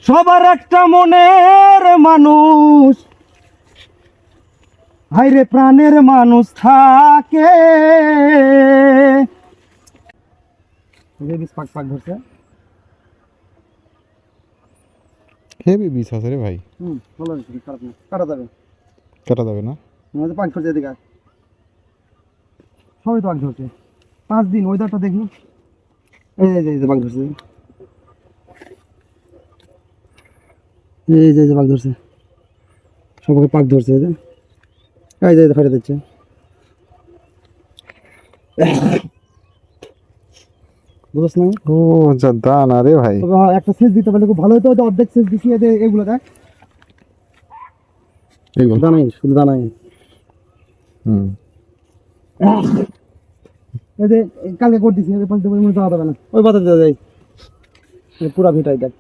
সবার একটা মনের মানুষ, হাইরে প্রাণের মানুষ থাকে। পাক পাক ধরছে, হেভি বিষ আছে রে ভাই। ভালো হয়েছে, খারাপ না, কাটা যাবে কাটা যাবে না? পাক ধরছে এদিকে, সবই তো পাক ধরছে। 5 দিন ওয়েদারটা দেখি, এই যে পাক ধরছে, এই যে পাক ধরছে, সবাইকে পাক ধরছে, এই যে ফেটে দিচ্ছে। বুঝছ না? ও যা দানা রে ভাই। তবে একটা সেচ দিতে পারলে খুব ভালো হতো। অর্ধেক সেচ দিচ্ছি, এগুলো দেখ, এইগুলো দানাই, শুধু দানাই। এই যে কালকে করে দিচ্ছি, যাওয়া যাবে না, ওই বাতা দেওয়া যায় পুরা ভিটাই দেখ।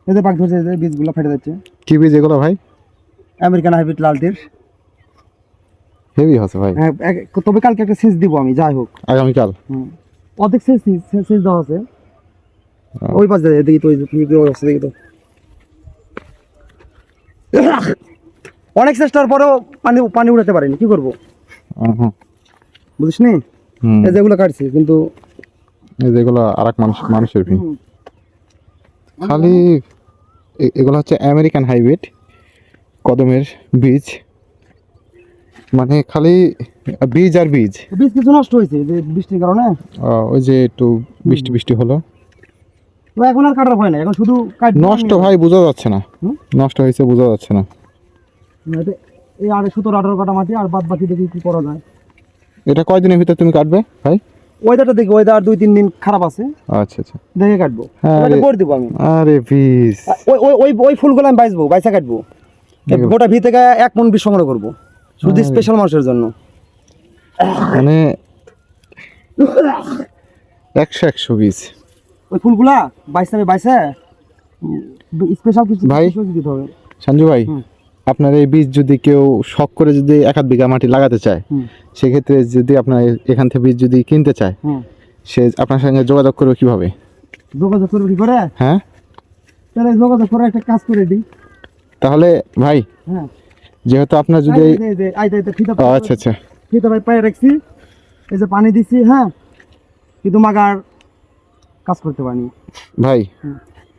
এই যে পাক ধরছে, এই যে বীজগুলো ফেটে যাচ্ছে। কি বীজ এগুলো ভাই? American hybrid লালটির। হেভি আছে ভাই। হ্যাঁ, তবে কালকে একটা সেচ দিব আমি, যাই হোক আগামীকাল। অর্ধেক সেচ দেওয়া আছে। ওই পাশে দেখি তো, দেখি তো, অনেক চেষ্টার পরেও পানি উঠাতে পারিনি, কি করবো বুঝিস নি? এই যেগুলো কাটছি, কিন্তু এই যেগুলো আরেক মানুষের ভি খালি এগুলো হচ্ছে আমেরিকান হাইব্রিড কদমের বীজ, মানে খালি বীজ আর বীজ। বীজ কিছু নষ্ট হয়েছে বৃষ্টির কারণে। ওই যে একটু বৃষ্টি হলো, এখন আর কাটার হয় না, এখন শুধু নষ্ট ভাই বোঝা যাচ্ছে না, নষ্ট হয়েছে বোঝা যাচ্ছে না। এই 17-18 কাটা মাটি, আর বাদ বাকি দেখি কি করা যায়। এটা কয়দিনের ভিতর তুমি কাটবে ভাই? ওয়েদারটা দেখি, ওয়েদার 2-3 দিন খারাপ আছে, আচ্ছা আচ্ছা, দেখে কাটবো। করে দিব আমি। আরে বীজ ওই ফুলগুলো আমি বাইসা কাটবো। গোটা ভি থেকে 1 মণ বীজ সংগ্রহ করবো, শুধু স্পেশাল মানুষের জন্য। মানে 100 বীজ ওই ফুলগুলা বাইসা স্পেশাল কিছু ভাই দিতে হবে। সঞ্জু ভাই, আপনার এই বীজ যদি কেউ শখ করে যদি 1-1 বিঘা মাটি লাগাতে চায়, সেক্ষেত্রে যদি আপনার এখান থেকে বীজ যদি কিনতে চায়, সে আপনার সঙ্গে যোগাযোগ করবে কিভাবে? যোগাযোগ করবে কি করে? হ্যাঁ, তাহলে যোগাযোগ করে একটা কাজ করে দিই তাহলে ভাই। হ্যাঁ, যেহেতু আপনার যদি আচ্ছা আচ্ছা, ফিতা ভাই পায়ে রাখছি, এই যে পানি দিচ্ছি, হ্যাঁ, কিন্তু মাগার কাজ করতে পারিনি ভাই।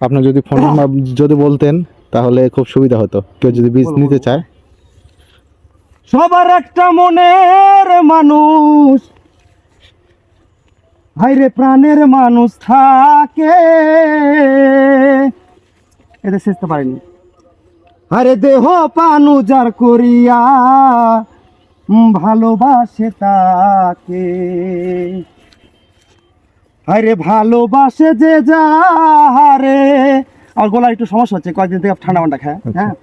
আপনার যদি ফোন নাম্বার যদি বলতেন তাহলে খুব সুবিধা হতো, কেউ যদি বীজ নিতে চায়। সবার একটা মনের মানুষ, হাইরে প্রাণের মানুষ থাকে। এদের শেষতে পারিনি। আরে দেহ পানু যার করিয়া ভালোবাসে তাকে, আরে ভালোবাসে যে যাহারে। আর গলা একটু সমস্যা হচ্ছে, কয়েকদিন থেকে ঠান্ডা মান্ডা খায়। হ্যাঁ,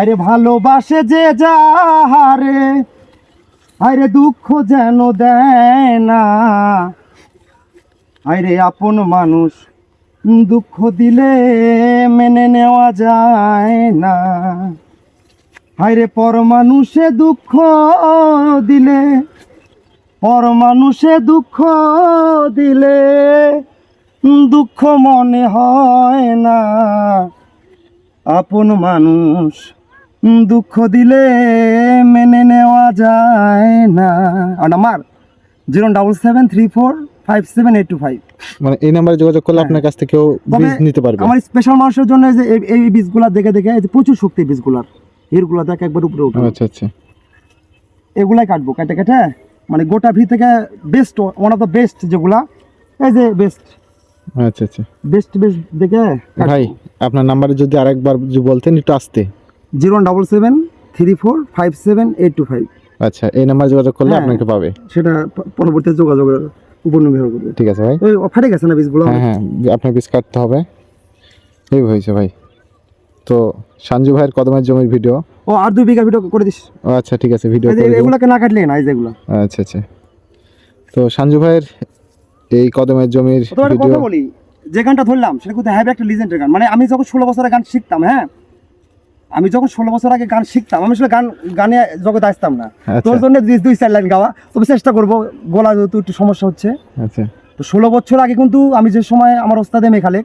আরে ভালোবাসে যে যাহারে, আরে দুঃখ যেন দেয় না, আরে আপন মানুষ দুঃখ দিলে মেনে নেওয়া যায় না, আরে পর মানুষে দুঃখ দিলে, পর মানুষে দুঃখ দিলে দুঃখ মনে হয় না, আপন মানুষ দুঃখ দিলে মেনে নেওয়া যায় না। আর নাম্বার 077345785। মানে এই নাম্বারে যোগাযোগ করলে আপনার কাছ থেকে কেউ বীজ নিতে পারবে। আমার স্পেশাল মানুষের জন্য এই বীজগুলা দেখে প্রচুর শক্তি বীজগুলার, এরগুলা দেখে একবার উপরে উঠে। আচ্ছা আচ্ছা, এগুলাই কাটবো কেটে, মানে গোটা ভি থেকে best, one of the best যেগুলা, এই যে বেস্ট। আচ্ছা আচ্ছা, বেস্ট দেখে ভাই আপনার নাম্বারে যদি আরেকবার বলতেন একটু আসতে। 077345785। আচ্ছা, এই নাম্বারে যোগাযোগ করলে আপনাকে পাবে, সেটা পরবর্তী যোগাযোগের উপর নির্ভর করবে। ঠিক আছে ভাই। ওই ফাটে গেছে না বীজগুলো? হ্যাঁ, আপনার বীজ কাটতে হবে, এই হয়েছে ভাই। তো সঞ্জু ভাইয়ের কদমের জমির ভিডিও, আর 2 বিঘা ভিডিও করে দিস। আচ্ছা ঠিক আছে, ভিডিও করে দেব। এগুলোকে না কাটলে না, এই যেগুলো। আচ্ছা আচ্ছা, তো সঞ্জু ভাইয়ের এই কদমের জমির ভিডিও। কথা বলি, যে গানটা ধরলাম সেটা কোথায় হাইব্রিড একটা লিজেন্ডের গান। মানে আমি যখন 16 বছরের গান শিখতাম, হ্যাঁ, আমি যখন 16 বছর আগে গান শিখতাম, আমি আসলে গানে জগতে আসতাম না। আচ্ছা। তোর জন্য 2-4 লাইন গাওয়া, তবে চেষ্টা করবো, গলা যেহেতু একটু সমস্যা হচ্ছে। আচ্ছা তো 16 বছর আগে কিন্তু আমি যে সময় আমার ওস্তাদে মেঘালে,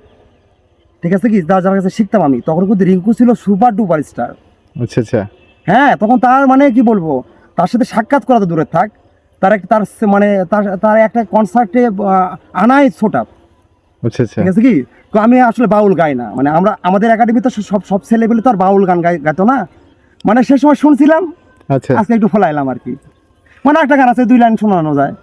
ঠিক আছে কি, যার কাছে শিখতাম আমি, তখন কিন্তু রিঙ্কু ছিল সুপার ডুপার স্টার। আচ্ছা আচ্ছা হ্যাঁ, তখন তার মানে কি বলবো, তার সাথে সাক্ষাৎ করা তো দূরের থাক, তার একটা কনসার্টে আনাই ছোটা, আচ্ছা আচ্ছা ঠিক আছে কি। তো আমি আসলে বাউল গাই না, মানে আমাদের একাডেমিতে সব ছেলেবেলে তো আর বাউল গান গাইতো না, মানে সে সময় শুনছিলাম, আচ্ছা আজকে একটু ফলাইলাম আর কি। মানে একটা গান আছে 2 লাইন শোনানো যায়।